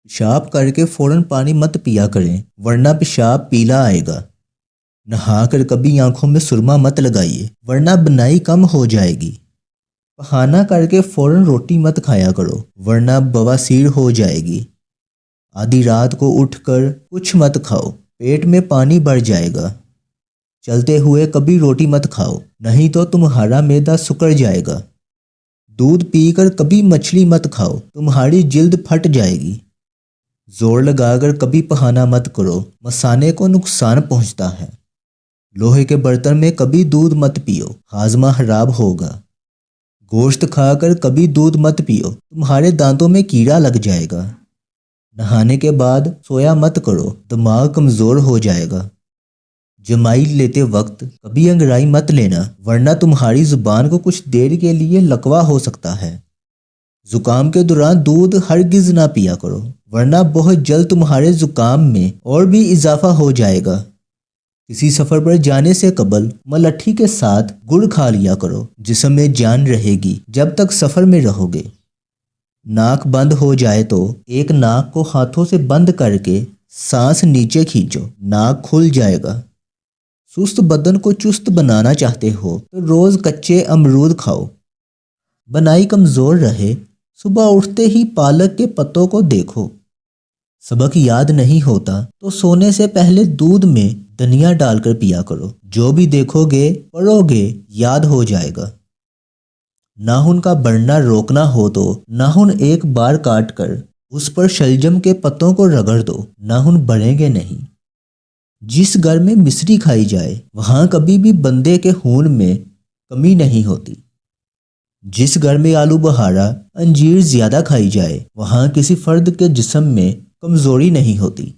پیشاب کر کے فوراً پانی مت پیا کریں ورنہ پیشاب پیلا آئے گا۔ نہا کر کبھی آنکھوں میں سرما مت لگائیے ورنہ بنائی کم ہو جائے گی۔ پخانہ کر کے فوراً روٹی مت کھایا کرو ورنہ بواسیر ہو جائے گی۔ آدھی رات کو اٹھ کر کچھ مت کھاؤ، پیٹ میں پانی بڑھ جائے گا۔ چلتے ہوئے کبھی روٹی مت کھاؤ نہیں تو تمہارا معدہ سکڑ جائے گا۔ دودھ پی کر کبھی مچھلی مت کھاؤ، تمہاری جلد پھٹ جائے گی۔ زور لگا کر کبھی پخانہ مت کرو، مثانے کو نقصان پہنچتا ہے۔ لوہے کے برتن میں کبھی دودھ مت پیو، ہاضمہ خراب ہوگا۔ گوشت کھا کر کبھی دودھ مت پیو، تمہارے دانتوں میں کیڑا لگ جائے گا۔ نہانے کے بعد سویا مت کرو، دماغ کمزور ہو جائے گا۔ جمائی لیتے وقت کبھی انگڑائی مت لینا ورنہ تمہاری زبان کو کچھ دیر کے لیے لکوا ہو سکتا ہے۔ زکام کے دوران دودھ ہرگز نہ پیا کرو ورنہ بہت جلد تمہارے زکام میں اور بھی اضافہ ہو جائے گا۔ کسی سفر پر جانے سے قبل ملٹھی کے ساتھ گڑ کھا لیا کرو، جسم میں جان رہے گی جب تک سفر میں رہو گے۔ ناک بند ہو جائے تو ایک ناک کو ہاتھوں سے بند کر کے سانس نیچے کھینچو، ناک کھل جائے گا۔ سست بدن کو چست بنانا چاہتے ہو تو روز کچے امرود کھاؤ۔ بنائی کمزور رہے، صبح اٹھتے ہی پالک کے پتوں کو دیکھو۔ سبق یاد نہیں ہوتا تو سونے سے پہلے دودھ میں دھنیا ڈال کر پیا کرو، جو بھی دیکھو گے پڑھو گے یاد ہو جائے گا۔ ناخن کا بڑھنا روکنا ہو تو ناخن ایک بار کاٹ کر اس پر شلجم کے پتوں کو رگڑ دو، ناخن بڑھیں گے نہیں۔ جس گھر میں مصری کھائی جائے وہاں کبھی بھی بندے کے خون میں کمی نہیں ہوتی۔ جس گھر میں آلو بخارا انجیر زیادہ کھائی جائے وہاں کسی فرد کے جسم میں کمزوری نہیں ہوتی۔